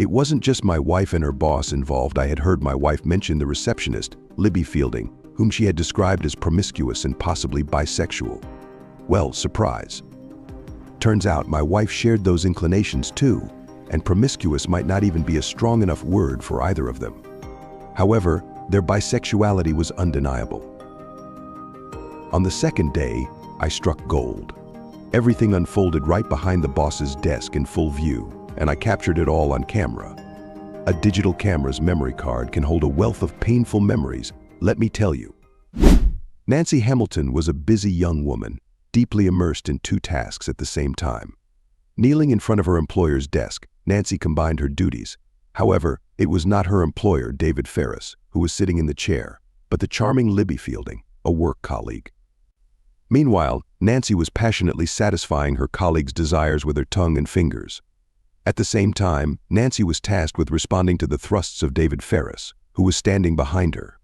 It wasn't just my wife and her boss involved. I had heard my wife mention the receptionist, Libby Fielding, whom she had described as promiscuous and possibly bisexual. Well, surprise. Turns out my wife shared those inclinations too, and promiscuous might not even be a strong enough word for either of them. However, their bisexuality was undeniable. On the second day, I struck gold. Everything unfolded right behind the boss's desk in full view, and I captured it all on camera. A digital camera's memory card can hold a wealth of painful memories, let me tell you. Nancy Hamilton was a busy young woman, deeply immersed in two tasks at the same time. Kneeling in front of her employer's desk, Nancy combined her duties. However, it was not her employer, David Ferris, who was sitting in the chair, but the charming Libby Fielding, a work colleague. Meanwhile, Nancy was passionately satisfying her colleague's desires with her tongue and fingers. At the same time, Nancy was tasked with responding to the thrusts of David Ferris, who was standing behind her.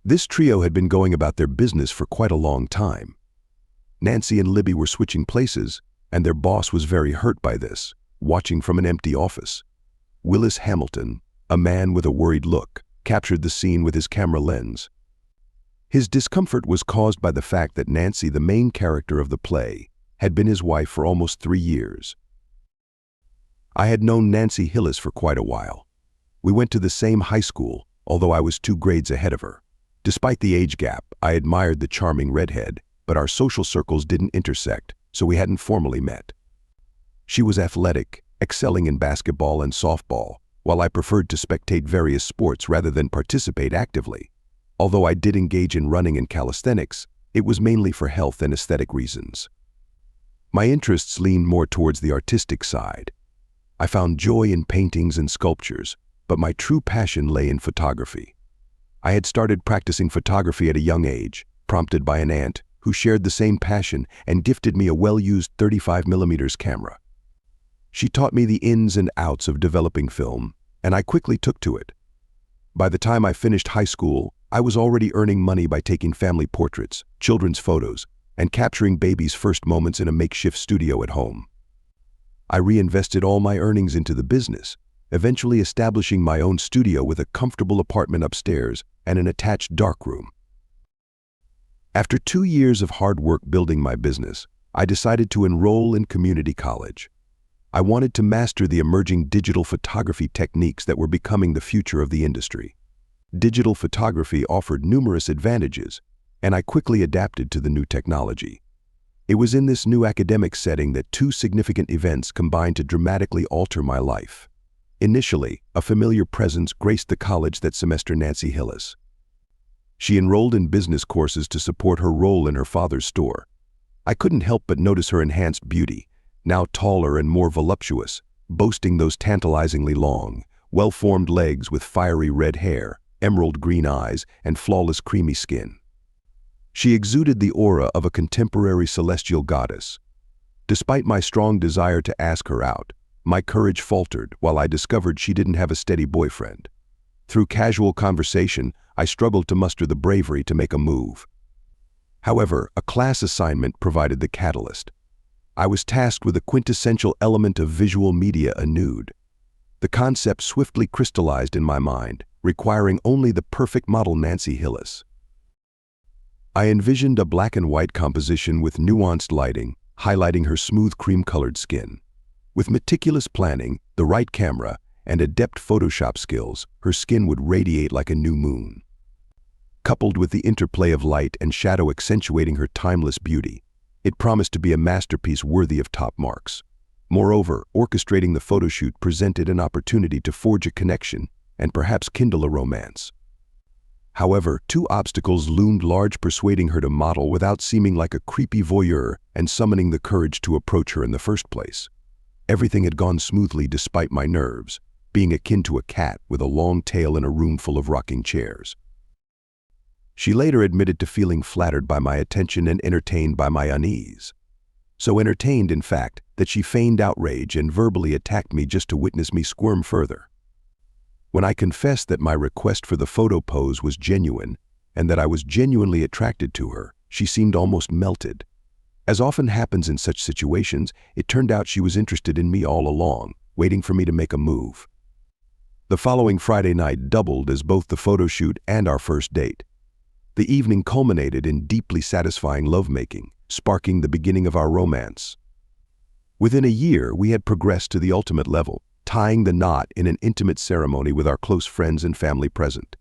This trio had been going about their business for quite a long time. Nancy and Libby were switching places, and their boss was very hurt by this, watching from an empty office. Willis Hamilton, a man with a worried look, captured the scene with his camera lens. His discomfort was caused by the fact that Nancy, the main character of the play, had been his wife for almost 3 years. I had known Nancy Hillis for quite a while. We went to the same high school, although I was 2 grades ahead of her. Despite the age gap, I admired the charming redhead, but our social circles didn't intersect, so we hadn't formally met. She was athletic, excelling in basketball and softball, while I preferred to spectate various sports rather than participate actively. Although I did engage in running and calisthenics, it was mainly for health and aesthetic reasons. My interests leaned more towards the artistic side. I found joy in paintings and sculptures, but my true passion lay in photography. I had started practicing photography at a young age, prompted by an aunt who shared the same passion and gifted me a well-used 35mm camera. She taught me the ins and outs of developing film, and I quickly took to it. By the time I finished high school, I was already earning money by taking family portraits, children's photos, and capturing babies' first moments in a makeshift studio at home. I reinvested all my earnings into the business, eventually establishing my own studio with a comfortable apartment upstairs and an attached darkroom. After 2 years of hard work building my business, I decided to enroll in community college. I wanted to master the emerging digital photography techniques that were becoming the future of the industry. Digital photography offered numerous advantages, and I quickly adapted to the new technology. It was in this new academic setting that 2 significant events combined to dramatically alter my life. Initially, a familiar presence graced the college that semester, Nancy Hillis. She enrolled in business courses to support her role in her father's store. I couldn't help but notice her enhanced beauty, now taller and more voluptuous, boasting those tantalizingly long, well-formed legs with fiery red hair, emerald green eyes, and flawless creamy skin. She exuded the aura of a contemporary celestial goddess. Despite my strong desire to ask her out, my courage faltered while I discovered she didn't have a steady boyfriend. Through casual conversation, I struggled to muster the bravery to make a move. However, a class assignment provided the catalyst. I was tasked with a quintessential element of visual media, a nude. The concept swiftly crystallized in my mind, requiring only the perfect model, Nancy Hillis. I envisioned a black and white composition with nuanced lighting, highlighting her smooth cream-colored skin. With meticulous planning, the right camera, and adept Photoshop skills, her skin would radiate like a new moon. Coupled with the interplay of light and shadow accentuating her timeless beauty, it promised to be a masterpiece worthy of top marks. Moreover, orchestrating the photoshoot presented an opportunity to forge a connection and perhaps kindle a romance. However, 2 obstacles loomed large, persuading her to model without seeming like a creepy voyeur and summoning the courage to approach her in the first place. Everything had gone smoothly despite my nerves, being akin to a cat with a long tail in a room full of rocking chairs. She later admitted to feeling flattered by my attention and entertained by my unease. So entertained, in fact, that she feigned outrage and verbally attacked me just to witness me squirm further. When I confessed that my request for the photo pose was genuine and that I was genuinely attracted to her, she seemed almost melted. As often happens in such situations, it turned out she was interested in me all along, waiting for me to make a move. The following Friday night doubled as both the photo shoot and our first date. The evening culminated in deeply satisfying lovemaking, sparking the beginning of our romance. Within a year, we had progressed to the ultimate level, tying the knot in an intimate ceremony with our close friends and family present.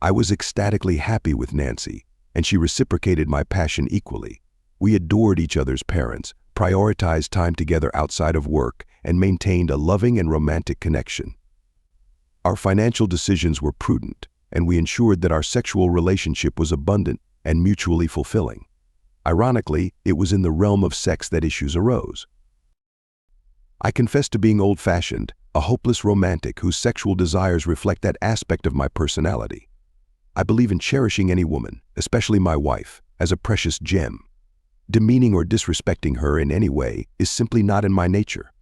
I was ecstatically happy with Nancy, and she reciprocated my passion equally. We adored each other's parents, prioritized time together outside of work, and maintained a loving and romantic connection. Our financial decisions were prudent, and we ensured that our sexual relationship was abundant and mutually fulfilling. Ironically, it was in the realm of sex that issues arose. I confess to being old-fashioned, a hopeless romantic whose sexual desires reflect that aspect of my personality. I believe in cherishing any woman, especially my wife, as a precious gem. Demeaning or disrespecting her in any way is simply not in my nature.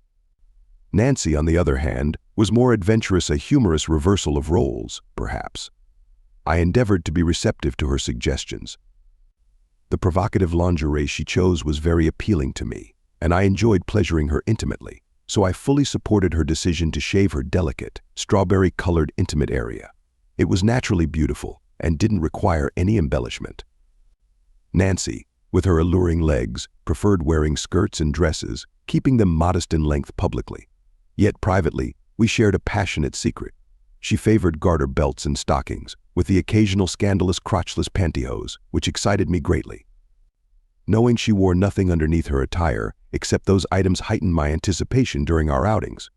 Nancy, on the other hand, was more adventurous, a humorous reversal of roles, perhaps. I endeavored to be receptive to her suggestions. The provocative lingerie she chose was very appealing to me, and I enjoyed pleasuring her intimately, so I fully supported her decision to shave her delicate, strawberry-colored intimate area. It was naturally beautiful and didn't require any embellishment. Nancy, with her alluring legs, preferred wearing skirts and dresses, keeping them modest in length publicly. Yet privately, we shared a passionate secret. She favored garter belts and stockings, with the occasional scandalous crotchless pantyhose, which excited me greatly. Knowing she wore nothing underneath her attire, except those items heightened my anticipation during our outings.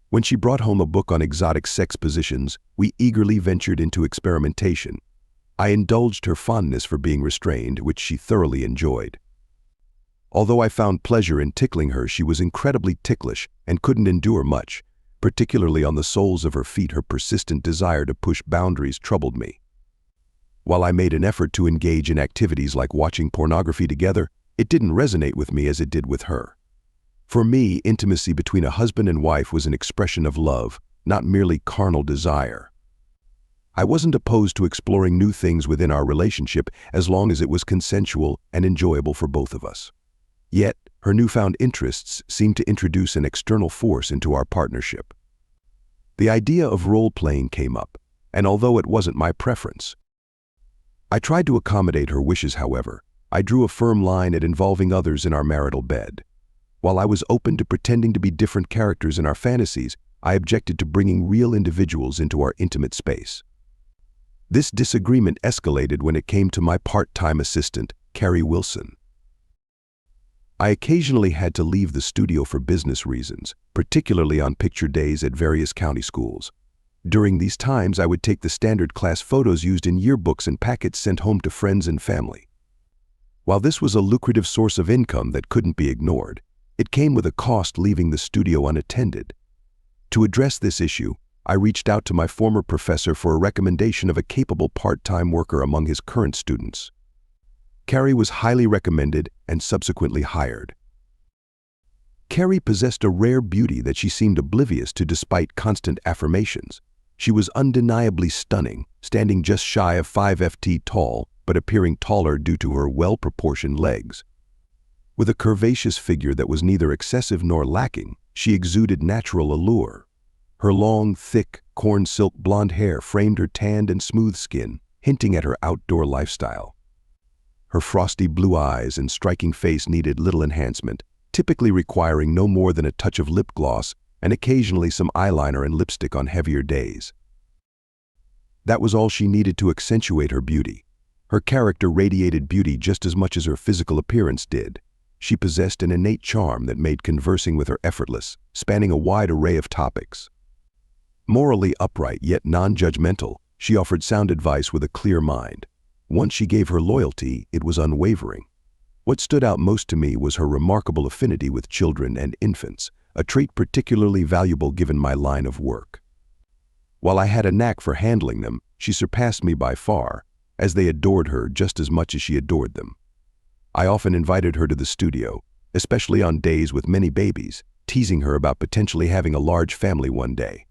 When she brought home a book on exotic sex positions, we eagerly ventured into experimentation. I indulged her fondness for being restrained, which she thoroughly enjoyed. Although I found pleasure in tickling her, she was incredibly ticklish and couldn't endure much. Particularly on the soles of her feet, her persistent desire to push boundaries troubled me. While I made an effort to engage in activities like watching pornography together, it didn't resonate with me as it did with her. For me, intimacy between a husband and wife was an expression of love, not merely carnal desire. I wasn't opposed to exploring new things within our relationship as long as it was consensual and enjoyable for both of us. Yet, her newfound interests seemed to introduce an external force into our partnership. The idea of role-playing came up, and although it wasn't my preference, I tried to accommodate her wishes. However, I drew a firm line at involving others in our marital bed. While I was open to pretending to be different characters in our fantasies, I objected to bringing real individuals into our intimate space. This disagreement escalated when it came to my part-time assistant, Carrie Wilson. I occasionally had to leave the studio for business reasons, particularly on picture days at various county schools. During these times, I would take the standard class photos used in yearbooks and packets sent home to friends and family. While this was a lucrative source of income that couldn't be ignored, it came with a cost leaving the studio unattended. To address this issue, I reached out to my former professor for a recommendation of a capable part-time worker among his current students. Carrie was highly recommended and subsequently hired. Carrie possessed a rare beauty that she seemed oblivious to despite constant affirmations. She was undeniably stunning, standing just shy of 5'8" tall, but appearing taller due to her well-proportioned legs. With a curvaceous figure that was neither excessive nor lacking, she exuded natural allure. Her long, thick, corn-silk blonde hair framed her tanned and smooth skin, hinting at her outdoor lifestyle. Her frosty blue eyes and striking face needed little enhancement, typically requiring no more than a touch of lip gloss and occasionally some eyeliner and lipstick on heavier days. That was all she needed to accentuate her beauty. Her character radiated beauty just as much as her physical appearance did. She possessed an innate charm that made conversing with her effortless, spanning a wide array of topics. Morally upright yet non-judgmental, she offered sound advice with a clear mind. Once she gave her loyalty, it was unwavering. What stood out most to me was her remarkable affinity with children and infants, a trait particularly valuable given my line of work. While I had a knack for handling them, she surpassed me by far, as they adored her just as much as she adored them. I often invited her to the studio, especially on days with many babies, teasing her about potentially having a large family one day.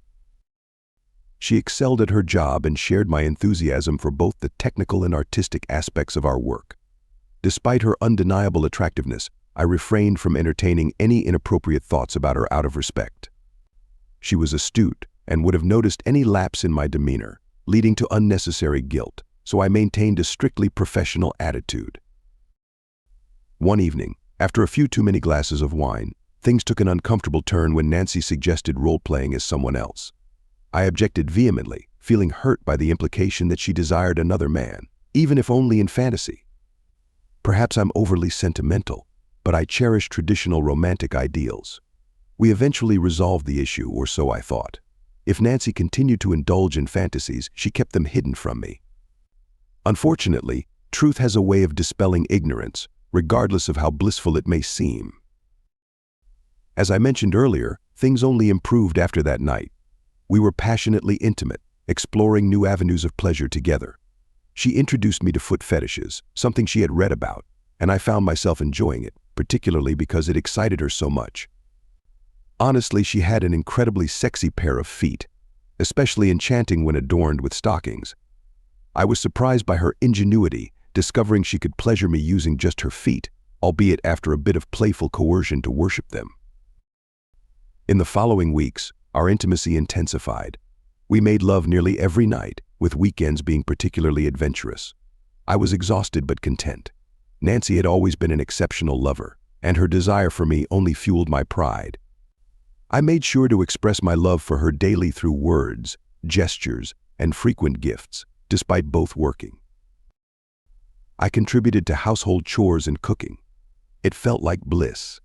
She excelled at her job and shared my enthusiasm for both the technical and artistic aspects of our work. Despite her undeniable attractiveness, I refrained from entertaining any inappropriate thoughts about her out of respect. She was astute and would have noticed any lapse in my demeanor, leading to unnecessary guilt, so I maintained a strictly professional attitude. One evening, after a few too many glasses of wine, things took an uncomfortable turn when Nancy suggested role-playing as someone else. I objected vehemently, feeling hurt by the implication that she desired another man, even if only in fantasy. Perhaps I'm overly sentimental, but I cherish traditional romantic ideals. We eventually resolved the issue, or so I thought. If Nancy continued to indulge in fantasies, she kept them hidden from me. Unfortunately, truth has a way of dispelling ignorance, regardless of how blissful it may seem. As I mentioned earlier, things only improved after that night. We were passionately intimate, exploring new avenues of pleasure together. She introduced me to foot fetishes, something she had read about, and I found myself enjoying it, particularly because it excited her so much. Honestly, she had an incredibly sexy pair of feet, especially enchanting when adorned with stockings. I was surprised by her ingenuity, discovering she could pleasure me using just her feet, albeit after a bit of playful coercion to worship them. In the following weeks, our intimacy intensified. We made love nearly every night, with weekends being particularly adventurous. I was exhausted but content. Nancy had always been an exceptional lover, and her desire for me only fueled my pride. I made sure to express my love for her daily through words, gestures, and frequent gifts, despite both working. I contributed to household chores and cooking. It felt like bliss.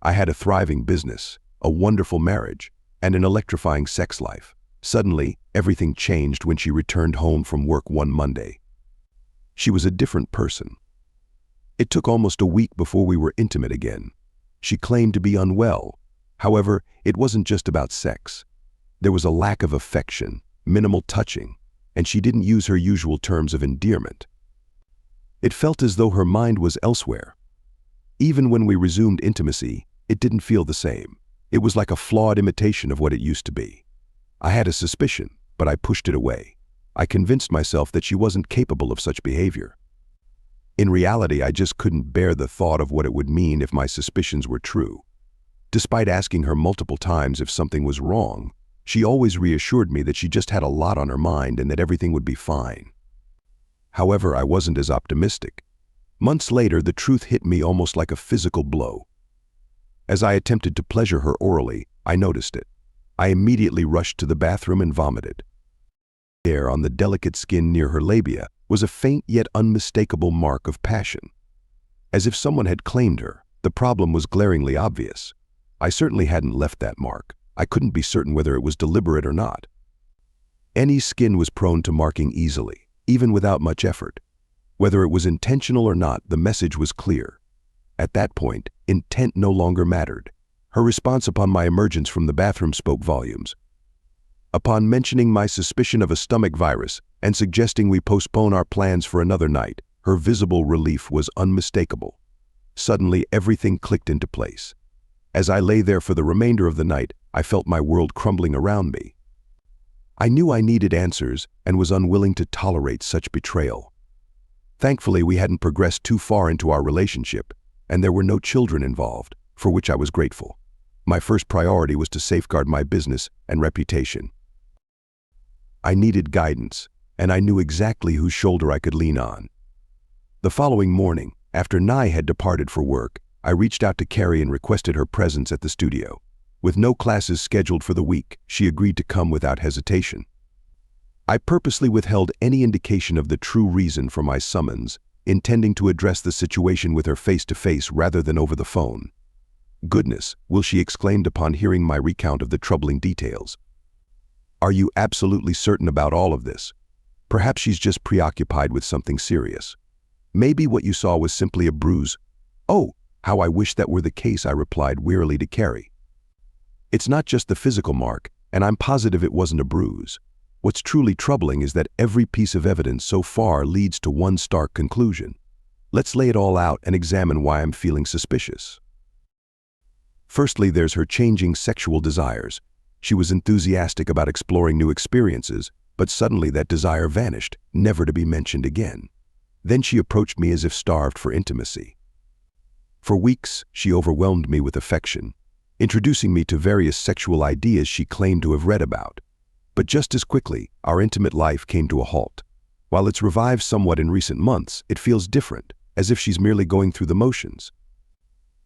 I had a thriving business, a wonderful marriage, and an electrifying sex life. Suddenly, everything changed when she returned home from work one Monday. She was a different person. It took almost a week before we were intimate again. She claimed to be unwell. However, it wasn't just about sex. There was a lack of affection, minimal touching, and she didn't use her usual terms of endearment. It felt as though her mind was elsewhere. Even when we resumed intimacy, it didn't feel the same. It was like a flawed imitation of what it used to be. I had a suspicion, but I pushed it away. I convinced myself that she wasn't capable of such behavior. In reality, I just couldn't bear the thought of what it would mean if my suspicions were true. Despite asking her multiple times if something was wrong, she always reassured me that she just had a lot on her mind and that everything would be fine. However, I wasn't as optimistic. Months later, the truth hit me almost like a physical blow. As I attempted to pleasure her orally, I noticed it. I immediately rushed to the bathroom and vomited. There, on the delicate skin near her labia, was a faint yet unmistakable mark of passion. As if someone had claimed her, the problem was glaringly obvious. I certainly hadn't left that mark. I couldn't be certain whether it was deliberate or not. Any skin was prone to marking easily, even without much effort. Whether it was intentional or not, the message was clear. At that point, intent no longer mattered. Her response upon my emergence from the bathroom spoke volumes. Upon mentioning my suspicion of a stomach virus and suggesting we postpone our plans for another night, her visible relief was unmistakable. Suddenly, everything clicked into place. As I lay there for the remainder of the night, I felt my world crumbling around me. I knew I needed answers and was unwilling to tolerate such betrayal. Thankfully, we hadn't progressed too far into our relationship, and there were no children involved, for which I was grateful. My first priority was to safeguard my business and reputation. I needed guidance, and I knew exactly whose shoulder I could lean on. The following morning, after Nye had departed for work, I reached out to Carrie and requested her presence at the studio. With no classes scheduled for the week, she agreed to come without hesitation. I purposely withheld any indication of the true reason for my summons, intending to address the situation with her face-to-face rather than over the phone. "Goodness," she exclaimed upon hearing my recount of the troubling details. "Are you absolutely certain about all of this? Perhaps she's just preoccupied with something serious. Maybe what you saw was simply a bruise." "Oh, how I wish that were the case," I replied wearily to Carrie. "It's not just the physical mark, and I'm positive it wasn't a bruise. What's truly troubling is that every piece of evidence so far leads to one stark conclusion. Let's lay it all out and examine why I'm feeling suspicious." Firstly, there's her changing sexual desires. She was enthusiastic about exploring new experiences, but suddenly that desire vanished, never to be mentioned again. Then she approached me as if starved for intimacy. For weeks, she overwhelmed me with affection. introducing me to various sexual ideas she claimed to have read about. But just as quickly, our intimate life came to a halt. While it's revived somewhat in recent months, it feels different, as if she's merely going through the motions.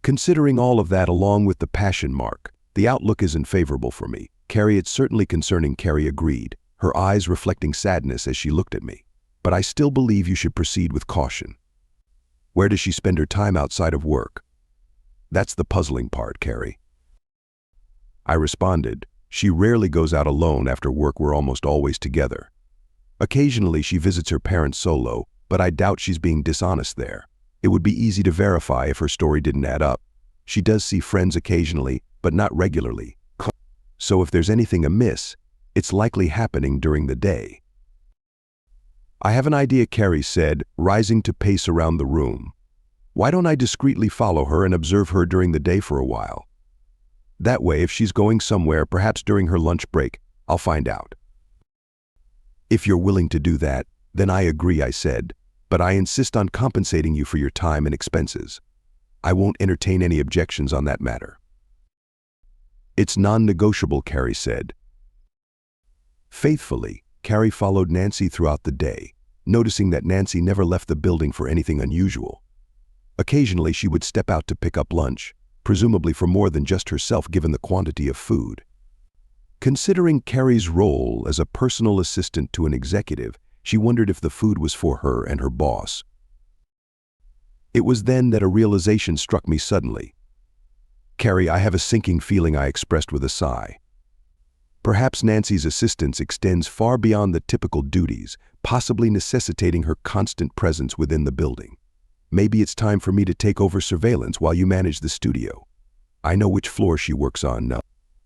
Considering all of that along with the passion mark, the outlook isn't favorable for me. Carrie, it's certainly concerning, Carrie agreed, her eyes reflecting sadness as she looked at me. But I still believe you should proceed with caution. Where does she spend her time outside of work? That's the puzzling part, Carrie. I responded, she rarely goes out alone after work. We're almost always together. Occasionally she visits her parents solo, but I doubt she's being dishonest there. It would be easy to verify if her story didn't add up. She does see friends occasionally, but not regularly. So if there's anything amiss, it's likely happening during the day. I have an idea, Carrie said, rising to pace around the room. Why don't I discreetly follow her and observe her during the day for a while? That way, if she's going somewhere, perhaps during her lunch break, I'll find out. If you're willing to do that, then I agree, I said, but I insist on compensating you for your time and expenses. I won't entertain any objections on that matter. It's non-negotiable, Carrie said. Faithfully, Carrie followed Nancy throughout the day, noticing that Nancy never left the building for anything unusual. Occasionally, she would step out to pick up lunch, presumably for more than just herself given the quantity of food. Considering Carrie's role as a personal assistant to an executive, she wondered if the food was for her and her boss. It was then that a realization struck me suddenly. Carrie, I have a sinking feeling, I expressed with a sigh. Perhaps Nancy's assistance extends far beyond the typical duties, possibly necessitating her constant presence within the building. Maybe it's time for me to take over surveillance while you manage the studio. I know which floor she works on now,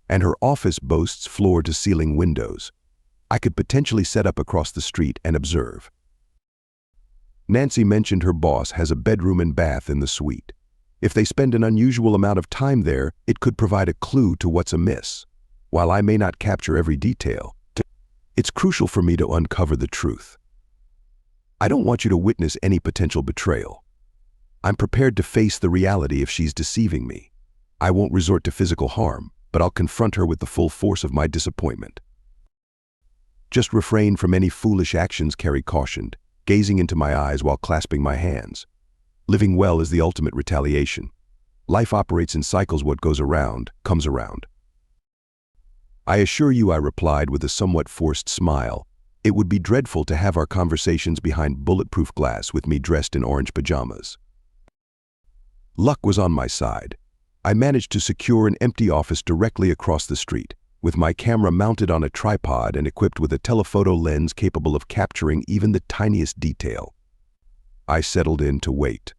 and her office boasts floor-to-ceiling windows. I could potentially set up across the street and observe. Nancy mentioned her boss has a bedroom and bath in the suite. If they spend an unusual amount of time there, it could provide a clue to what's amiss. While I may not capture every detail, it's crucial for me to uncover the truth. I don't want you to witness any potential betrayal. I'm prepared to face the reality if she's deceiving me. I won't resort to physical harm, but I'll confront her with the full force of my disappointment. Just refrain from any foolish actions, Carrie cautioned, gazing into my eyes while clasping my hands. Living well is the ultimate retaliation. Life operates in cycles. What goes around, comes around. I assure you, I replied with a somewhat forced smile, it would be dreadful to have our conversations behind bulletproof glass with me dressed in orange pajamas. Luck was on my side. I managed to secure an empty office directly across the street, with my camera mounted on a tripod and equipped with a telephoto lens capable of capturing even the tiniest detail. I settled in to wait.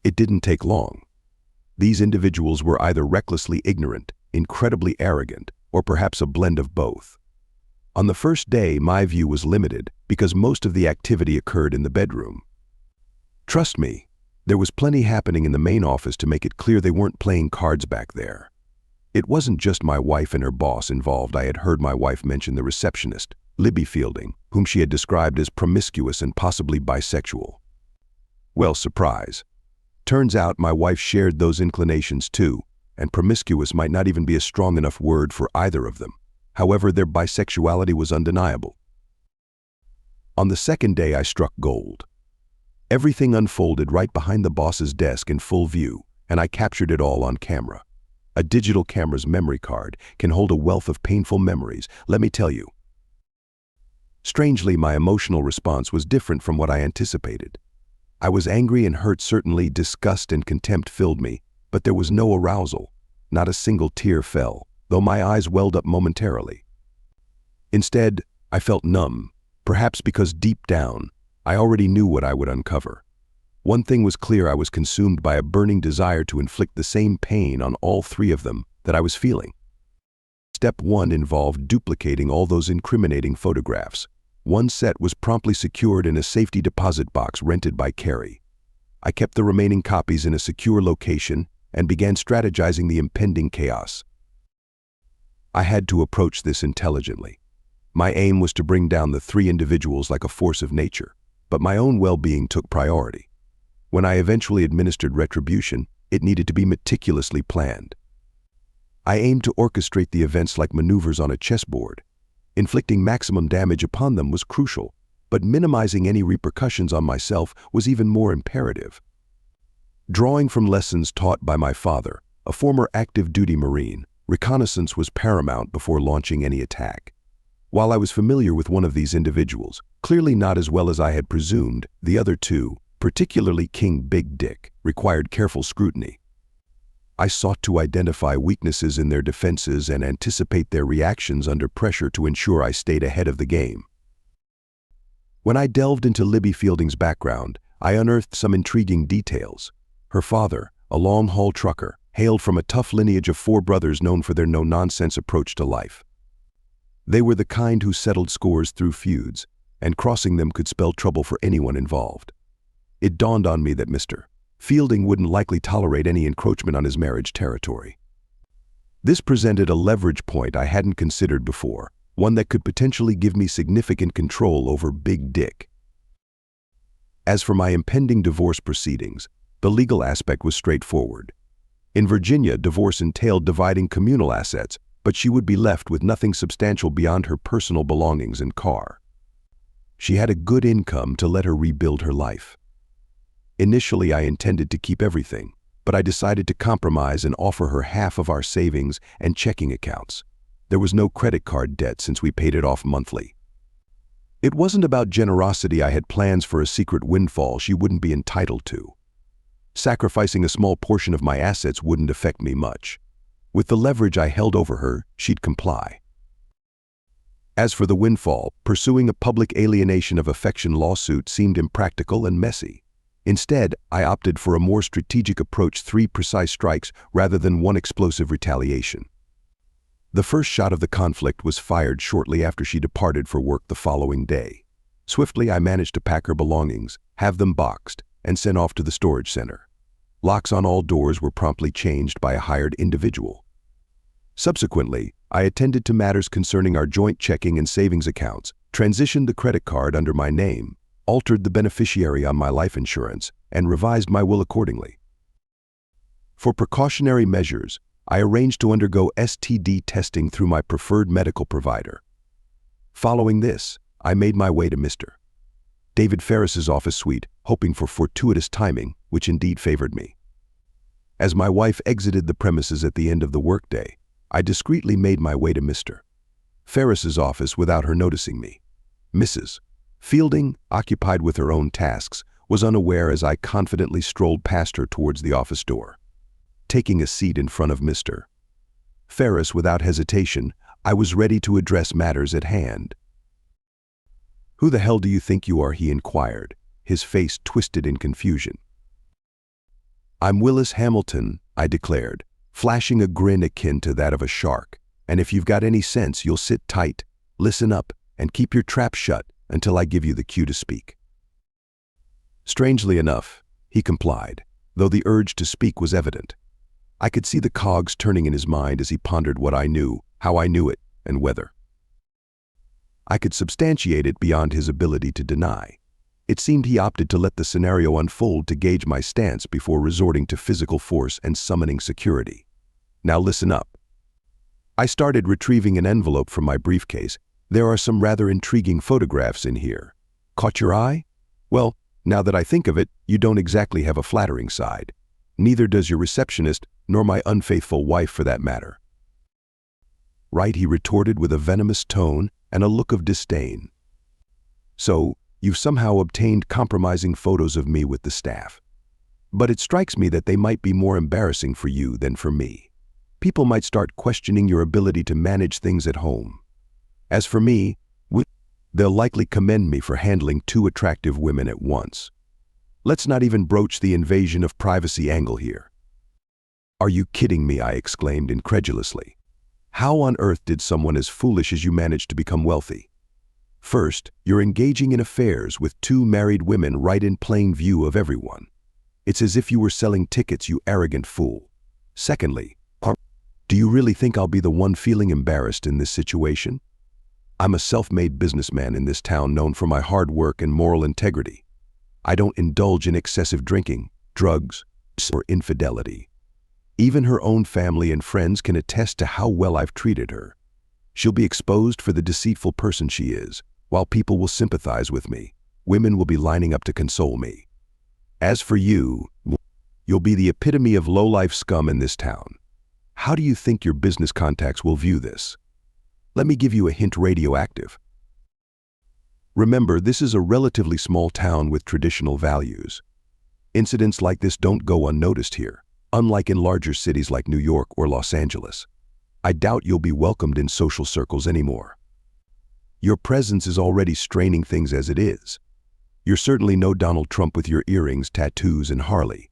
It didn't take long. These individuals were either recklessly ignorant, incredibly arrogant, or perhaps a blend of both. On the first day, my view was limited because most of the activity occurred in the bedroom. Trust me, there was plenty happening in the main office to make it clear they weren't playing cards back there. It wasn't just my wife and her boss involved. I had heard my wife mention the receptionist, Libby Fielding, whom she had described as promiscuous and possibly bisexual. Well, surprise. Turns out my wife shared those inclinations too, and promiscuous might not even be a strong enough word for either of them. However, their bisexuality was undeniable. On the second day, I struck gold. Everything unfolded right behind the boss's desk in full view, and I captured it all on camera. A digital camera's memory card can hold a wealth of painful memories, let me tell you. Strangely, my emotional response was different from what I anticipated. I was angry and hurt, certainly. Disgust and contempt filled me, but there was no arousal. Not a single tear fell, though my eyes welled up momentarily. Instead, I felt numb, perhaps because deep down, I already knew what I would uncover. One thing was clear: I was consumed by a burning desire to inflict the same pain on all three of them that I was feeling. Step 1 involved duplicating all those incriminating photographs. One set was promptly secured in a safety deposit box rented by Carrie. I kept the remaining copies in a secure location and began strategizing the impending chaos. I had to approach this intelligently. My aim was to bring down the three individuals like a force of nature, but my own well-being took priority. When I eventually administered retribution, it needed to be meticulously planned. I aimed to orchestrate the events like maneuvers on a chessboard. Inflicting maximum damage upon them was crucial, but minimizing any repercussions on myself was even more imperative. Drawing from lessons taught by my father, a former active-duty Marine, reconnaissance was paramount before launching any attack. While I was familiar with one of these individuals, clearly not as well as I had presumed, the other two, particularly King Big Dick, required careful scrutiny. I sought to identify weaknesses in their defenses and anticipate their reactions under pressure to ensure I stayed ahead of the game. When I delved into Libby Fielding's background, I unearthed some intriguing details. Her father, a long-haul trucker, hailed from a tough lineage of 4 brothers known for their no-nonsense approach to life. They were the kind who settled scores through feuds, and crossing them could spell trouble for anyone involved. It dawned on me that Mr. Fielding wouldn't likely tolerate any encroachment on his marriage territory. This presented a leverage point I hadn't considered before, one that could potentially give me significant control over Big Dick. As for my impending divorce proceedings, the legal aspect was straightforward. In Virginia, divorce entailed dividing communal assets, but she would be left with nothing substantial beyond her personal belongings and car. She had a good income to let her rebuild her life. Initially, I intended to keep everything, but I decided to compromise and offer her half of our savings and checking accounts. There was no credit card debt since we paid it off monthly. It wasn't about generosity. I had plans for a secret windfall she wouldn't be entitled to. Sacrificing a small portion of my assets wouldn't affect me much. With the leverage I held over her, she'd comply. As for the windfall, pursuing a public alienation of affection lawsuit seemed impractical and messy. Instead, I opted for a more strategic approach: 3 precise strikes rather than one explosive retaliation. The first shot of the conflict was fired shortly after she departed for work the following day. Swiftly, I managed to pack her belongings, have them boxed, and sent off to the storage center. Locks on all doors were promptly changed by a hired individual. Subsequently, I attended to matters concerning our joint checking and savings accounts, transitioned the credit card under my name, altered the beneficiary on my life insurance, and revised my will accordingly. For precautionary measures, I arranged to undergo STD testing through my preferred medical provider. Following this, I made my way to Mr. David Ferris's office suite, hoping for fortuitous timing, which indeed favored me. As my wife exited the premises at the end of the workday, I discreetly made my way to Mr. Ferris's office without her noticing me. Mrs. Fielding, occupied with her own tasks, was unaware as I confidently strolled past her towards the office door. Taking a seat in front of Mr. Ferris without hesitation, I was ready to address matters at hand. "Who the hell do you think you are?" he inquired, his face twisted in confusion. "I'm Willis Hamilton," I declared, flashing a grin akin to that of a shark. "And if you've got any sense, you'll sit tight, listen up, and keep your trap shut until I give you the cue to speak." Strangely enough, he complied, though the urge to speak was evident. I could see the cogs turning in his mind as he pondered what I knew, how I knew it, and whether I could substantiate it beyond his ability to deny. It seemed he opted to let the scenario unfold to gauge my stance before resorting to physical force and summoning security. "Now listen up." I started retrieving an envelope from my briefcase. "There are some rather intriguing photographs in here. Caught your eye? Well, now that I think of it, you don't exactly have a flattering side. Neither does your receptionist, nor my unfaithful wife for that matter." "Right," he retorted with a venomous tone and a look of disdain. "So, you've somehow obtained compromising photos of me with the staff. But it strikes me that they might be more embarrassing for you than for me. People might start questioning your ability to manage things at home. As for me, they'll likely commend me for handling 2 attractive women at once. Let's not even broach the invasion of privacy angle here." "Are you kidding me?" I exclaimed incredulously. "How on earth did someone as foolish as you manage to become wealthy? First, you're engaging in affairs with 2 married women right in plain view of everyone. It's as if you were selling tickets, you arrogant fool. Secondly, do you really think I'll be the one feeling embarrassed in this situation? I'm a self-made businessman in this town known for my hard work and moral integrity. I don't indulge in excessive drinking, drugs, or infidelity. Even her own family and friends can attest to how well I've treated her. She'll be exposed for the deceitful person she is, while people will sympathize with me. Women will be lining up to console me. As for you, you'll be the epitome of low-life scum in this town. How do you think your business contacts will view this? Let me give you a hint: radioactive. Remember, this is a relatively small town with traditional values. Incidents like this don't go unnoticed here, unlike in larger cities like New York or Los Angeles. I doubt you'll be welcomed in social circles anymore. Your presence is already straining things as it is. You're certainly no Donald Trump with your earrings, tattoos, and Harley.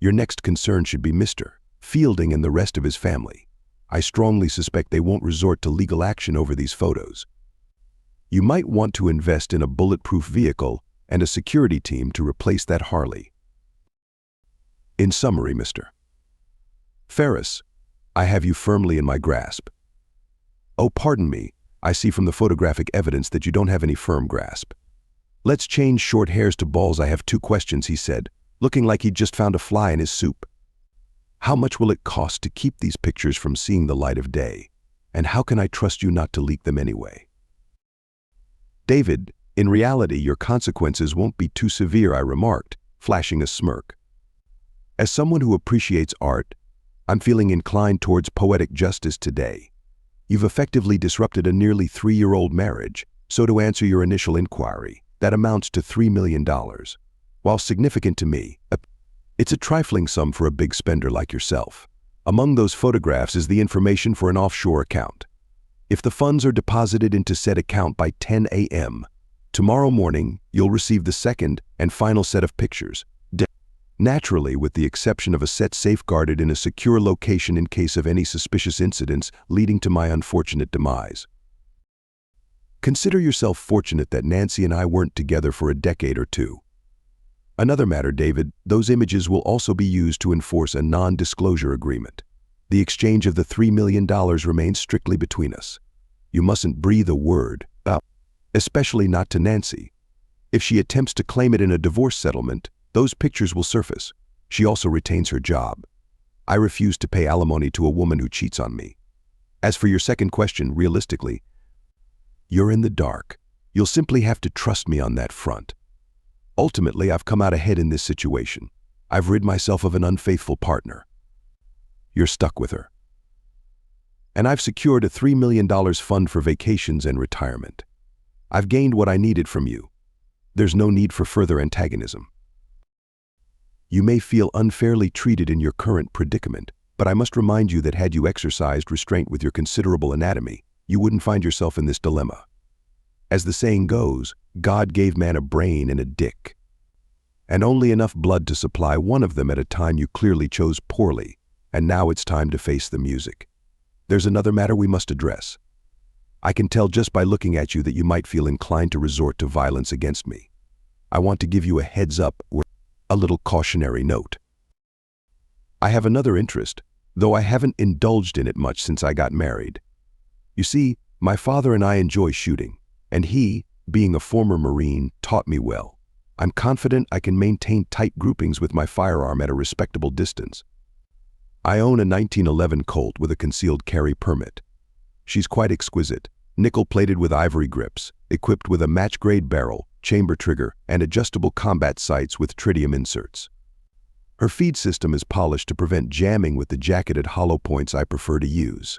Your next concern should be Mr. Fielding and the rest of his family. I strongly suspect they won't resort to legal action over these photos. You might want to invest in a bulletproof vehicle and a security team to replace that Harley. In summary, Mr. Ferris, I have you firmly in my grasp. Oh, pardon me, I see from the photographic evidence that you don't have any firm grasp. Let's change short hairs to balls. I have 2 questions, he said, looking like he'd just found a fly in his soup. How much will it cost to keep these pictures from seeing the light of day? And how can I trust you not to leak them anyway? David, in reality, your consequences won't be too severe, I remarked, flashing a smirk. As someone who appreciates art, I'm feeling inclined towards poetic justice today. You've effectively disrupted a nearly 3-year-old marriage, so to answer your initial inquiry, that amounts to $3 million. While significant to me, it's a trifling sum for a big spender like yourself. Among those photographs is the information for an offshore account. If the funds are deposited into said account by 10 a.m., tomorrow morning, you'll receive the second and final set of pictures. Naturally, with the exception of a set safeguarded in a secure location in case of any suspicious incidents leading to my unfortunate demise. Consider yourself fortunate that Nancy and I weren't together for a decade or 2. Another matter, David, those images will also be used to enforce a non-disclosure agreement. The exchange of the $3 million remains strictly between us. You mustn't breathe a word, especially not to Nancy. If she attempts to claim it in a divorce settlement, those pictures will surface. She also retains her job. I refuse to pay alimony to a woman who cheats on me. As for your second question, realistically, you're in the dark. You'll simply have to trust me on that front. Ultimately, I've come out ahead in this situation. I've rid myself of an unfaithful partner. You're stuck with her. And I've secured a $3 million fund for vacations and retirement. I've gained what I needed from you. There's no need for further antagonism. You may feel unfairly treated in your current predicament, but I must remind you that had you exercised restraint with your considerable anatomy, you wouldn't find yourself in this dilemma. As the saying goes, God gave man a brain and a dick, and only enough blood to supply one of them at a time. You clearly chose poorly, and now it's time to face the music. There's another matter we must address. I can tell just by looking at you that you might feel inclined to resort to violence against me. I want to give you a heads up or a little cautionary note. I have another interest, though I haven't indulged in it much since I got married. You see, my father and I enjoy shooting, and he, being a former Marine, taught me well. I'm confident I can maintain tight groupings with my firearm at a respectable distance. I own a 1911 Colt with a concealed carry permit. She's quite exquisite, nickel-plated with ivory grips, equipped with a match-grade barrel, chamber trigger, and adjustable combat sights with tritium inserts. Her feed system is polished to prevent jamming with the jacketed hollow points I prefer to use.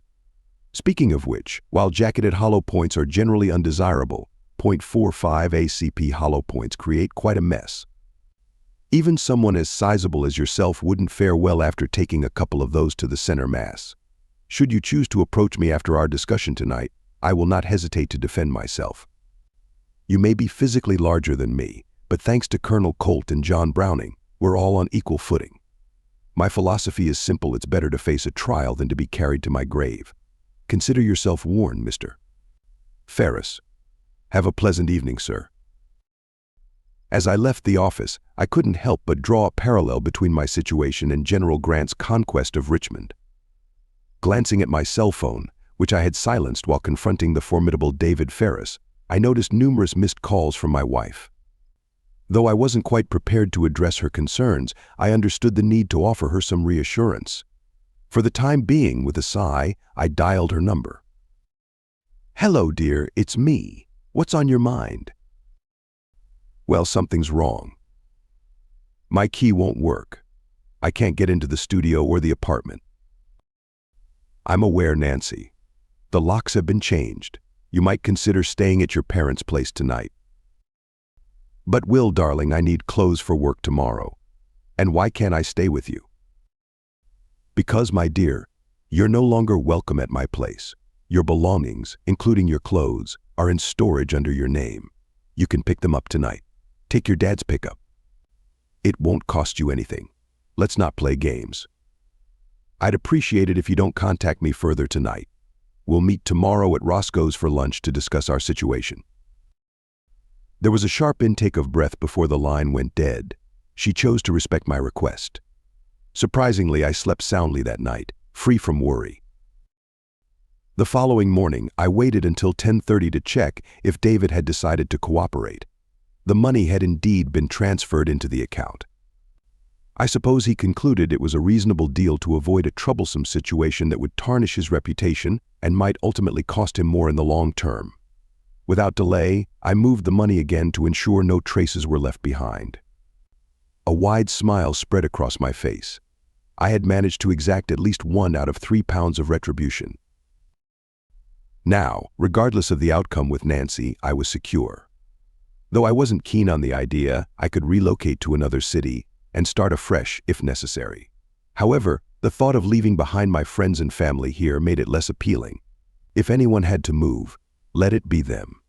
Speaking of which, while jacketed hollow points are generally undesirable, .45 ACP hollow points create quite a mess. Even someone as sizable as yourself wouldn't fare well after taking a couple of those to the center mass. Should you choose to approach me after our discussion tonight, I will not hesitate to defend myself. You may be physically larger than me, but thanks to Colonel Colt and John Browning, we're all on equal footing. My philosophy is simple: it's better to face a trial than to be carried to my grave. Consider yourself warned, Mr. Ferris. Have a pleasant evening, sir. As I left the office, I couldn't help but draw a parallel between my situation and General Grant's conquest of Richmond. Glancing at my cell phone, which I had silenced while confronting the formidable David Ferris, I noticed numerous missed calls from my wife. Though I wasn't quite prepared to address her concerns, I understood the need to offer her some reassurance. For the time being, with a sigh, I dialed her number. "Hello, dear, it's me. What's on your mind?" "Well, something's wrong. My key won't work. I can't get into the studio or the apartment." "I'm aware, Nancy. The locks have been changed. You might consider staying at your parents' place tonight." "But Will, darling, I need clothes for work tomorrow. And why can't I stay with you?" "Because, my dear, you're no longer welcome at my place. Your belongings, including your clothes, are in storage under your name. You can pick them up tonight. Take your dad's pickup. It won't cost you anything. Let's not play games. I'd appreciate it if you don't contact me further tonight. We'll meet tomorrow at Roscoe's for lunch to discuss our situation." There was a sharp intake of breath before the line went dead. She chose to respect my request. Surprisingly, I slept soundly that night, free from worry. The following morning, I waited until 10:30 to check if David had decided to cooperate. The money had indeed been transferred into the account. I suppose he concluded it was a reasonable deal to avoid a troublesome situation that would tarnish his reputation and might ultimately cost him more in the long term. Without delay, I moved the money again to ensure no traces were left behind. A wide smile spread across my face. I had managed to exact at least 1 out of 3 pounds of retribution. Now, regardless of the outcome with Nancy, I was secure. Though I wasn't keen on the idea, I could relocate to another city and start afresh if necessary. However, the thought of leaving behind my friends and family here made it less appealing. If anyone had to move, let it be them.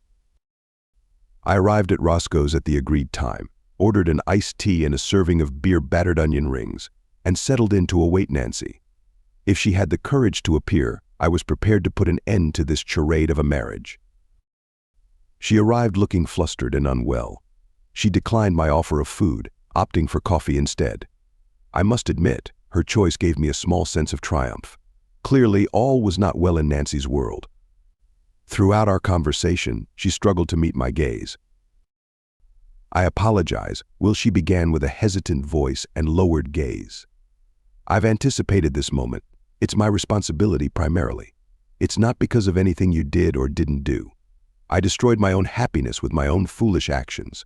I arrived at Roscoe's at the agreed time, ordered an iced tea and a serving of beer-battered onion rings, and settled in to await Nancy. If she had the courage to appear, I was prepared to put an end to this charade of a marriage. She arrived looking flustered and unwell. She declined my offer of food, opting for coffee instead. I must admit, her choice gave me a small sense of triumph. Clearly, all was not well in Nancy's world. Throughout our conversation, she struggled to meet my gaze. "I apologize," she began with a hesitant voice and lowered gaze. "I've anticipated this moment. It's my responsibility primarily. It's not because of anything you did or didn't do. I destroyed my own happiness with my own foolish actions."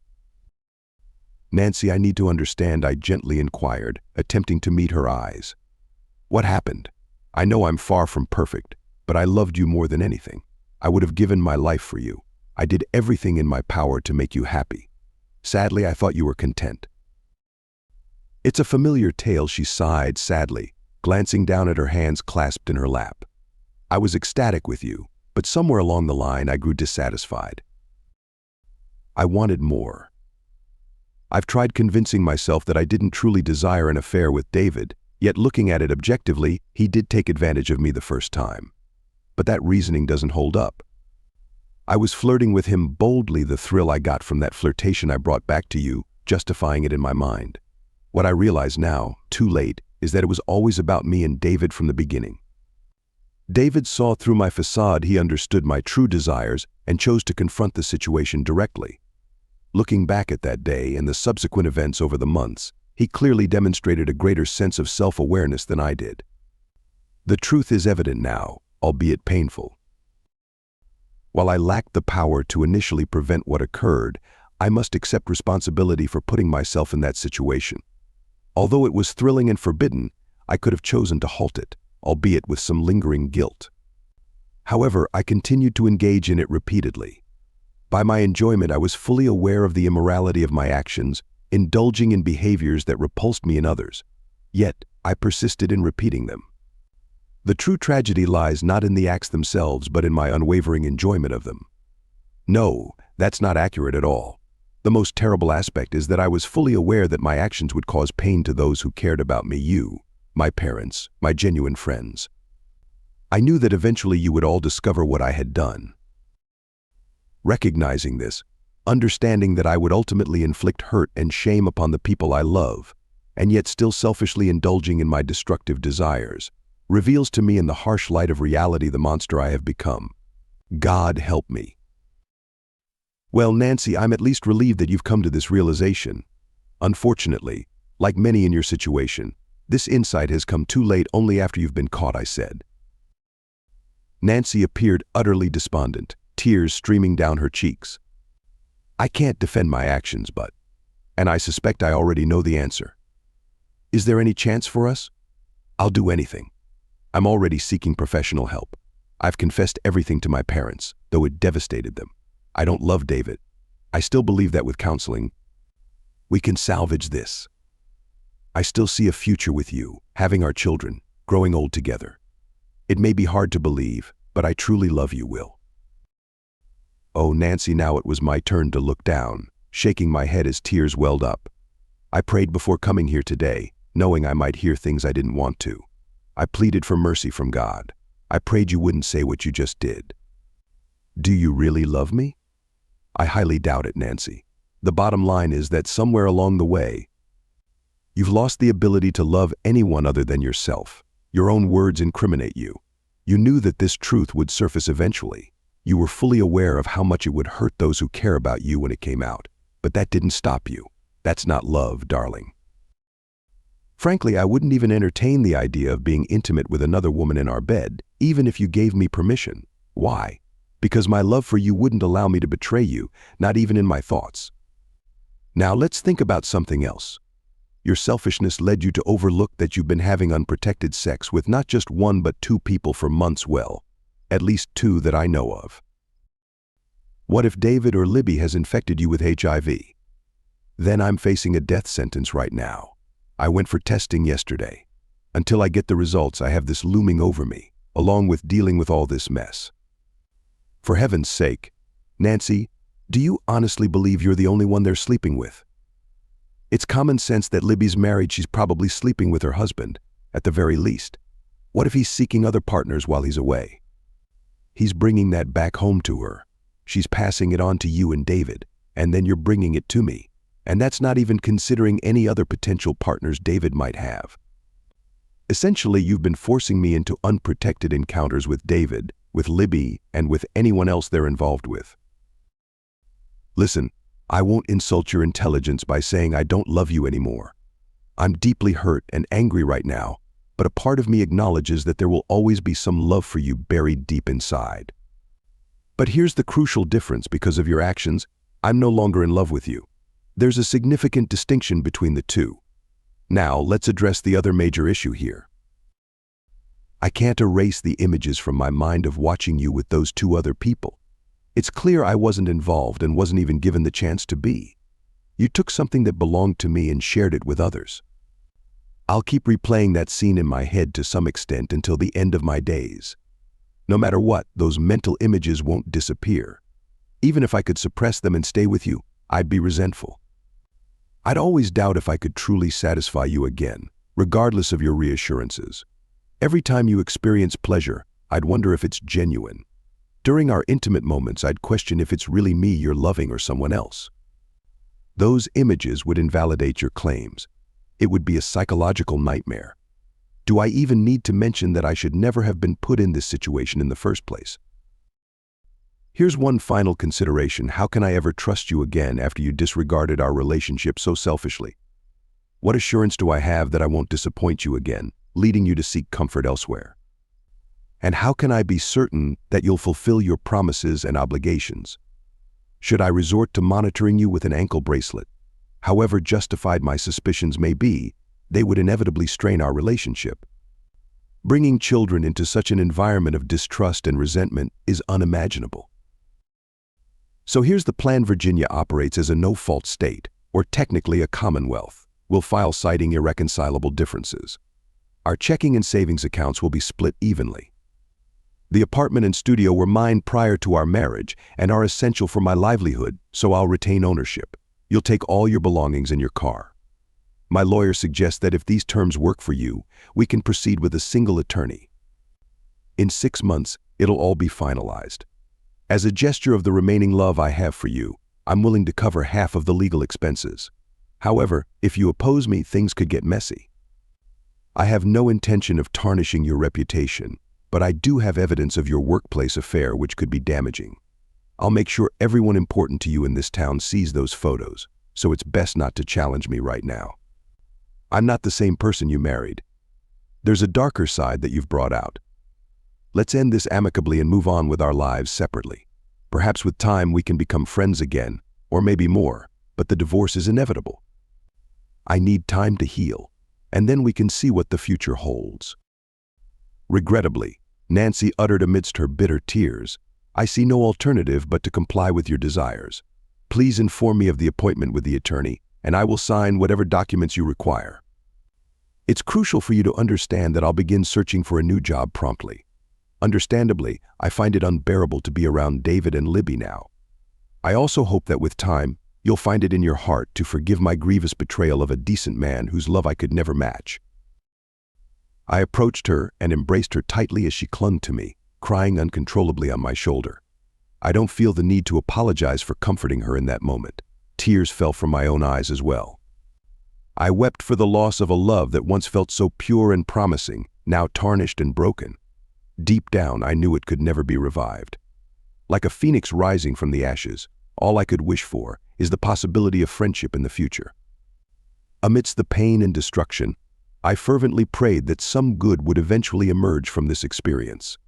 "Nancy, I need to understand," I gently inquired, attempting to meet her eyes. "What happened? I know I'm far from perfect, but I loved you more than anything. I would have given my life for you. I did everything in my power to make you happy. Sadly, I thought you were content." "It's a familiar tale," she sighed sadly, glancing down at her hands clasped in her lap. "I was ecstatic with you, but somewhere along the line I grew dissatisfied. I wanted more. I've tried convincing myself that I didn't truly desire an affair with David, yet looking at it objectively, he did take advantage of me the first time. But that reasoning doesn't hold up. I was flirting with him boldly, the thrill I got from that flirtation I brought back to you, justifying it in my mind. What I realize now, too late, is that it was always about me and David from the beginning. David saw through my facade, he understood my true desires, and chose to confront the situation directly. Looking back at that day and the subsequent events over the months, he clearly demonstrated a greater sense of self-awareness than I did. The truth is evident now, albeit painful. While I lacked the power to initially prevent what occurred, I must accept responsibility for putting myself in that situation. Although it was thrilling and forbidden, I could have chosen to halt it, albeit with some lingering guilt. However, I continued to engage in it repeatedly. By my enjoyment, I was fully aware of the immorality of my actions, indulging in behaviors that repulsed me in others. Yet, I persisted in repeating them. The true tragedy lies not in the acts themselves, but in my unwavering enjoyment of them. No, that's not accurate at all. The most terrible aspect is that I was fully aware that my actions would cause pain to those who cared about me, you, my parents, my genuine friends. I knew that eventually you would all discover what I had done. Recognizing this, understanding that I would ultimately inflict hurt and shame upon the people I love, and yet still selfishly indulging in my destructive desires, reveals to me in the harsh light of reality the monster I have become. God help me. Well, Nancy, I'm at least relieved that you've come to this realization. Unfortunately, like many in your situation, This insight has come too late, only after you've been caught, I said. Nancy appeared utterly despondent, tears streaming down her cheeks. I can't defend my actions, and I suspect I already know the answer. Is there any chance for us? I'll do anything. I'm already seeking professional help. I've confessed everything to my parents, though it devastated them. I don't love David. I still believe that with counseling, we can salvage this. I still see a future with you, having our children, growing old together. It may be hard to believe, but I truly love you, Will. Oh, Nancy, now it was my turn to look down, shaking my head as tears welled up. I prayed before coming here today, knowing I might hear things I didn't want to. I pleaded for mercy from God. I prayed you wouldn't say what you just did. Do you really love me? I highly doubt it, Nancy. The bottom line is that somewhere along the way, you've lost the ability to love anyone other than yourself. Your own words incriminate you. You knew that this truth would surface eventually. You were fully aware of how much it would hurt those who care about you when it came out. But that didn't stop you. That's not love, darling. Frankly, I wouldn't even entertain the idea of being intimate with another woman in our bed, even if you gave me permission. Why? Because my love for you wouldn't allow me to betray you, not even in my thoughts. Now let's think about something else. Your selfishness led you to overlook that you've been having unprotected sex with not just one but two people for months, well, at least two that I know of. What if David or Libby has infected you with HIV? Then I'm facing a death sentence right now. I went for testing yesterday. Until I get the results, I have this looming over me, along with dealing with all this mess. For heaven's sake, Nancy, do you honestly believe you're the only one they're sleeping with? It's common sense that Libby's married. She's probably sleeping with her husband, at the very least. What if he's seeking other partners while he's away? He's bringing that back home to her. She's passing it on to you and David, and then you're bringing it to me. And that's not even considering any other potential partners David might have. Essentially, you've been forcing me into unprotected encounters with David, with Libby, and with anyone else they're involved with. Listen, I won't insult your intelligence by saying I don't love you anymore. I'm deeply hurt and angry right now, but a part of me acknowledges that there will always be some love for you buried deep inside. But here's the crucial difference: because of your actions, I'm no longer in love with you. There's a significant distinction between the two. Now, let's address the other major issue here. I can't erase the images from my mind of watching you with those two other people. It's clear I wasn't involved and wasn't even given the chance to be. You took something that belonged to me and shared it with others. I'll keep replaying that scene in my head to some extent until the end of my days. No matter what, those mental images won't disappear. Even if I could suppress them and stay with you, I'd be resentful. I'd always doubt if I could truly satisfy you again, regardless of your reassurances. Every time you experience pleasure, I'd wonder if it's genuine. During our intimate moments, I'd question if it's really me you're loving or someone else. Those images would invalidate your claims. It would be a psychological nightmare. Do I even need to mention that I should never have been put in this situation in the first place? Here's one final consideration. How can I ever trust you again after you disregarded our relationship so selfishly? What assurance do I have that I won't disappoint you again, leading you to seek comfort elsewhere? And how can I be certain that you'll fulfill your promises and obligations? Should I resort to monitoring you with an ankle bracelet? However justified my suspicions may be, they would inevitably strain our relationship. Bringing children into such an environment of distrust and resentment is unimaginable. So here's the plan. Virginia operates as a no-fault state, or technically a commonwealth. We'll file citing irreconcilable differences. Our checking and savings accounts will be split evenly. The apartment and studio were mine prior to our marriage and are essential for my livelihood, so I'll retain ownership. You'll take all your belongings in your car. My lawyer suggests that if these terms work for you, we can proceed with a single attorney. In 6 months, it'll all be finalized. As a gesture of the remaining love I have for you, I'm willing to cover half of the legal expenses. However, if you oppose me, things could get messy. I have no intention of tarnishing your reputation, but I do have evidence of your workplace affair which could be damaging. I'll make sure everyone important to you in this town sees those photos, so it's best not to challenge me right now. I'm not the same person you married. There's a darker side that you've brought out. Let's end this amicably and move on with our lives separately. Perhaps with time we can become friends again, or maybe more, but the divorce is inevitable. I need time to heal, and then we can see what the future holds." Regrettably, Nancy uttered amidst her bitter tears, "I see no alternative but to comply with your desires. Please inform me of the appointment with the attorney, and I will sign whatever documents you require. It's crucial for you to understand that I'll begin searching for a new job promptly. Understandably, I find it unbearable to be around David and Libby now. I also hope that with time, you'll find it in your heart to forgive my grievous betrayal of a decent man whose love I could never match." I approached her and embraced her tightly as she clung to me, crying uncontrollably on my shoulder. I don't feel the need to apologize for comforting her in that moment. Tears fell from my own eyes as well. I wept for the loss of a love that once felt so pure and promising, now tarnished and broken. Deep down, I knew it could never be revived. Like a phoenix rising from the ashes, all I could wish for is the possibility of friendship in the future. Amidst the pain and destruction, I fervently prayed that some good would eventually emerge from this experience.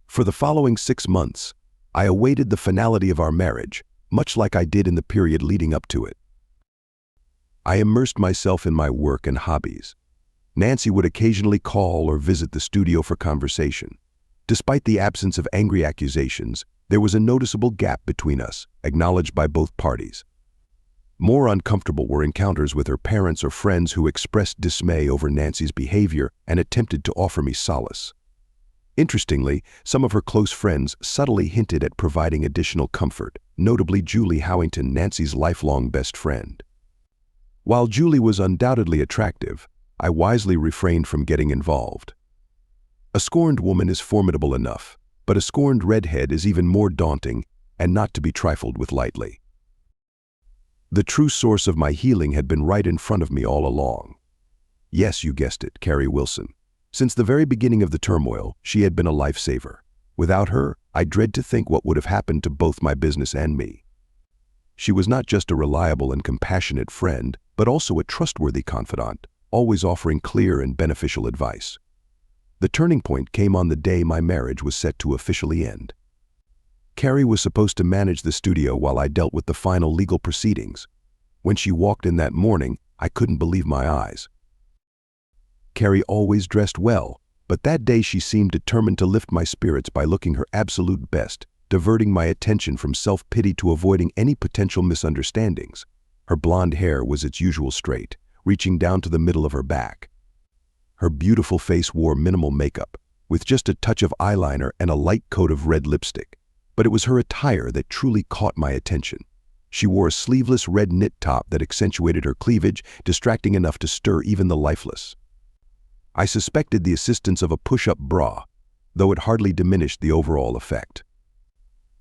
For the following 6 months, I awaited the finality of our marriage, much like I did in the period leading up to it. I immersed myself in my work and hobbies. Nancy would occasionally call or visit the studio for conversation. Despite the absence of angry accusations, there was a noticeable gap between us, acknowledged by both parties. More uncomfortable were encounters with her parents or friends who expressed dismay over Nancy's behavior and attempted to offer me solace. Interestingly, some of her close friends subtly hinted at providing additional comfort, notably Julie Howington, Nancy's lifelong best friend. While Julie was undoubtedly attractive, I wisely refrained from getting involved. A scorned woman is formidable enough, but a scorned redhead is even more daunting and not to be trifled with lightly. The true source of my healing had been right in front of me all along. Yes, you guessed it, Carrie Wilson. Since the very beginning of the turmoil, she had been a lifesaver. Without her, I dread to think what would have happened to both my business and me. She was not just a reliable and compassionate friend, but also a trustworthy confidant, always offering clear and beneficial advice. The turning point came on the day my marriage was set to officially end. Carrie was supposed to manage the studio while I dealt with the final legal proceedings. When she walked in that morning, I couldn't believe my eyes. Carrie always dressed well, but that day she seemed determined to lift my spirits by looking her absolute best, diverting my attention from self-pity to avoiding any potential misunderstandings. Her blonde hair was its usual straight, reaching down to the middle of her back. Her beautiful face wore minimal makeup, with just a touch of eyeliner and a light coat of red lipstick. But it was her attire that truly caught my attention. She wore a sleeveless red knit top that accentuated her cleavage, distracting enough to stir even the lifeless. I suspected the assistance of a push-up bra, though it hardly diminished the overall effect.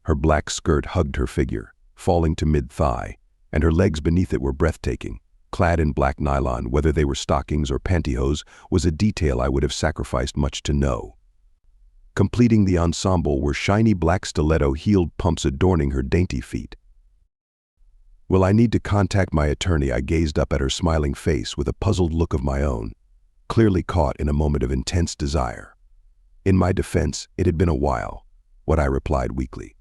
Her black skirt hugged her figure, falling to mid-thigh, and her legs beneath it were breathtaking. Clad in black nylon, whether they were stockings or pantyhose, was a detail I would have sacrificed much to know. Completing the ensemble were shiny black stiletto-heeled pumps adorning her dainty feet. Will I need to contact my attorney? I gazed up at her smiling face with a puzzled look of my own, clearly caught in a moment of intense desire. In my defense, it had been a while, what I replied weakly.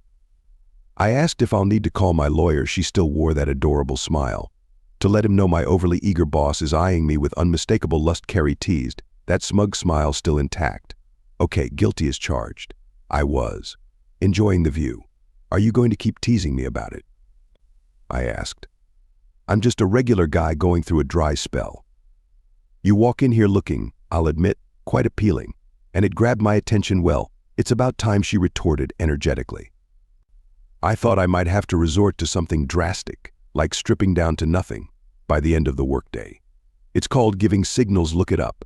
I asked if I'll need to call my lawyer. She still wore that adorable smile. To let him know my overly eager boss is eyeing me with unmistakable lust. Carrie teased, that smug smile still intact. Okay, guilty as charged. I was. Enjoying the view. Are you going to keep teasing me about it? I asked. I'm just a regular guy going through a dry spell. You walk in here looking, I'll admit, quite appealing, and it grabbed my attention. Well, it's about time, she retorted energetically. I thought I might have to resort to something drastic, like stripping down to nothing, by the end of the workday. It's called giving signals. Look it up.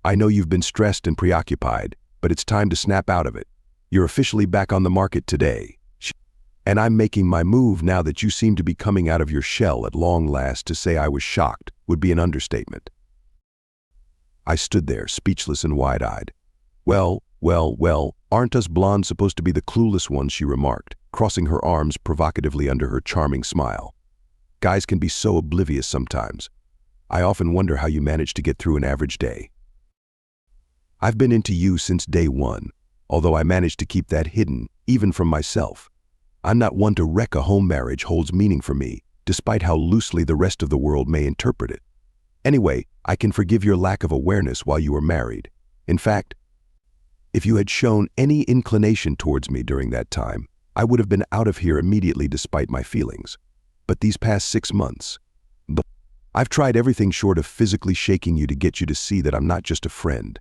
I know you've been stressed and preoccupied, but it's time to snap out of it. You're officially back on the market today. And I'm making my move now that you seem to be coming out of your shell at long last. To say I was shocked would be an understatement. I stood there, speechless and wide-eyed. Well, aren't us blondes supposed to be the clueless ones? She remarked, crossing her arms provocatively under her charming smile. Guys can be so oblivious sometimes. I often wonder how you manage to get through an average day. I've been into you since day one, although I managed to keep that hidden, even from myself. I'm not one to wreck a home marriage holds meaning for me, despite how loosely the rest of the world may interpret it. Anyway, I can forgive your lack of awareness while you were married. In fact, if you had shown any inclination towards me during that time, I would have been out of here immediately despite my feelings. But these past 6 months, I've tried everything short of physically shaking you to get you to see that I'm not just a friend.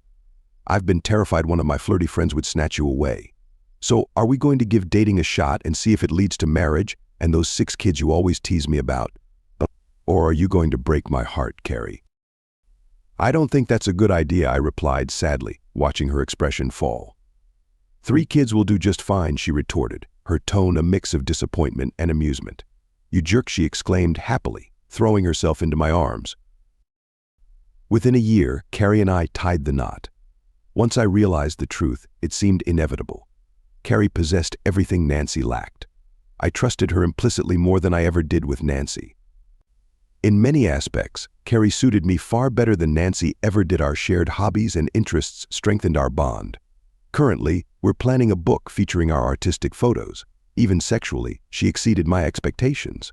I've been terrified one of my flirty friends would snatch you away. So, are we going to give dating a shot and see if it leads to marriage and those 6 kids you always tease me about? Or are you going to break my heart, Carrie? I don't think that's a good idea, I replied sadly, watching her expression fall. 3 kids will do just fine, she retorted, her tone a mix of disappointment and amusement. You jerk, she exclaimed happily, throwing herself into my arms. Within a year, Carrie and I tied the knot. Once I realized the truth, it seemed inevitable. Carrie possessed everything Nancy lacked. I trusted her implicitly more than I ever did with Nancy. In many aspects, Carrie suited me far better than Nancy ever did. Our shared hobbies and interests strengthened our bond. Currently, we're planning a book featuring our artistic photos. Even sexually, she exceeded my expectations.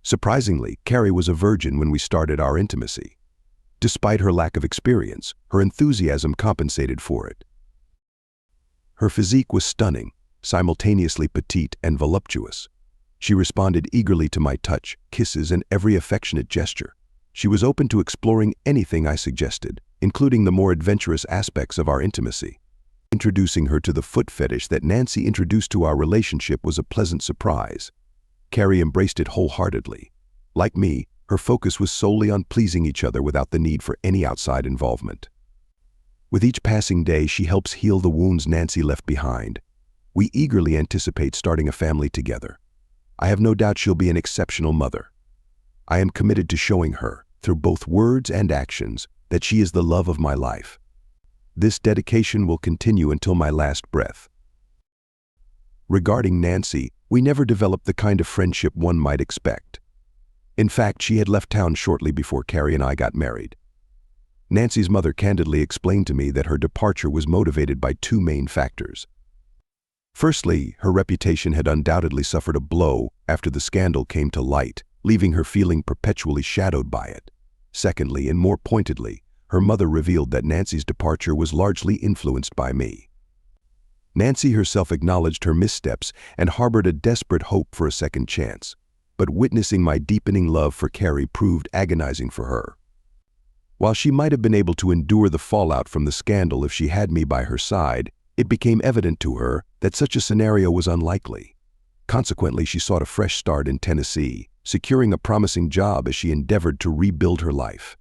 Surprisingly, Carrie was a virgin when we started our intimacy. Despite her lack of experience, her enthusiasm compensated for it. Her physique was stunning, simultaneously petite and voluptuous. She responded eagerly to my touch, kisses, and every affectionate gesture. She was open to exploring anything I suggested, including the more adventurous aspects of our intimacy. Introducing her to the foot fetish that Nancy introduced to our relationship was a pleasant surprise. Carrie embraced it wholeheartedly. Like me, her focus was solely on pleasing each other without the need for any outside involvement. With each passing day, she helps heal the wounds Nancy left behind. We eagerly anticipate starting a family together. I have no doubt she'll be an exceptional mother. I am committed to showing her, through both words and actions, that she is the love of my life. This dedication will continue until my last breath. Regarding Nancy, we never developed the kind of friendship one might expect. In fact, she had left town shortly before Carrie and I got married. Nancy's mother candidly explained to me that her departure was motivated by 2 main factors. Firstly, her reputation had undoubtedly suffered a blow after the scandal came to light, leaving her feeling perpetually shadowed by it. Secondly, and more pointedly, her mother revealed that Nancy's departure was largely influenced by me. Nancy herself acknowledged her missteps and harbored a desperate hope for a second chance. But witnessing my deepening love for Carrie proved agonizing for her. While she might have been able to endure the fallout from the scandal if she had me by her side, it became evident to her that such a scenario was unlikely. Consequently, she sought a fresh start in Tennessee, securing a promising job as she endeavored to rebuild her life.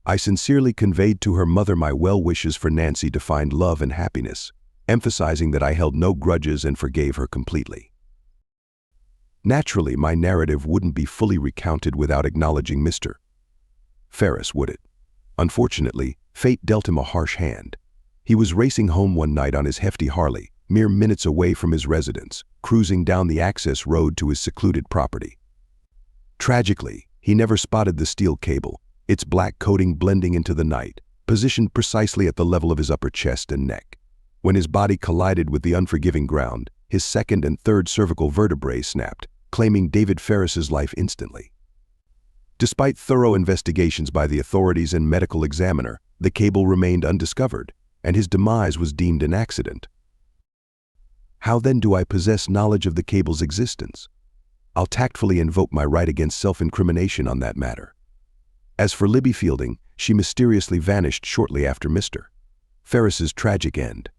I sincerely conveyed to her mother my well wishes for Nancy to find love and happiness, emphasizing that I held no grudges and forgave her completely. Naturally, my narrative wouldn't be fully recounted without acknowledging Mr. Ferris, would it? Unfortunately, fate dealt him a harsh hand. He was racing home one night on his hefty Harley, mere minutes away from his residence, cruising down the access road to his secluded property. Tragically, he never spotted the steel cable, its black coating blending into the night, positioned precisely at the level of his upper chest and neck. When his body collided with the unforgiving ground, his 2nd and 3rd cervical vertebrae snapped, claiming David Ferris's life instantly. Despite thorough investigations by the authorities and medical examiner, the cable remained undiscovered, and his demise was deemed an accident. How then do I possess knowledge of the cable's existence? I'll tactfully invoke my right against self-incrimination on that matter. As for Libby Fielding, she mysteriously vanished shortly after Mr. Ferris's tragic end.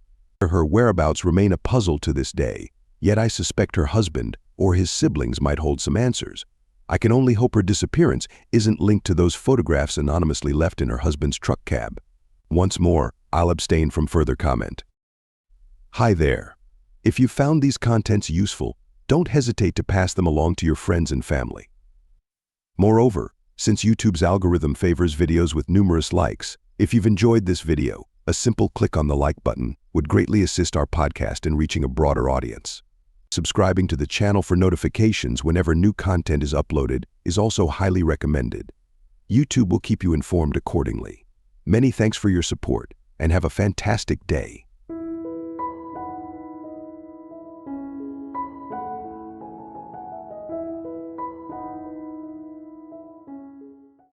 Her whereabouts remain a puzzle to this day, yet I suspect her husband or his siblings might hold some answers. I can only hope her disappearance isn't linked to those photographs anonymously left in her husband's truck cab. Once more, I'll abstain from further comment. Hi there. If you found these contents useful, don't hesitate to pass them along to your friends and family. Moreover, since YouTube's algorithm favors videos with numerous likes, if you've enjoyed this video, a simple click on the like button would greatly assist our podcast in reaching a broader audience. Subscribing to the channel for notifications whenever new content is uploaded is also highly recommended. YouTube will keep you informed accordingly. Many thanks for your support, and have a fantastic day.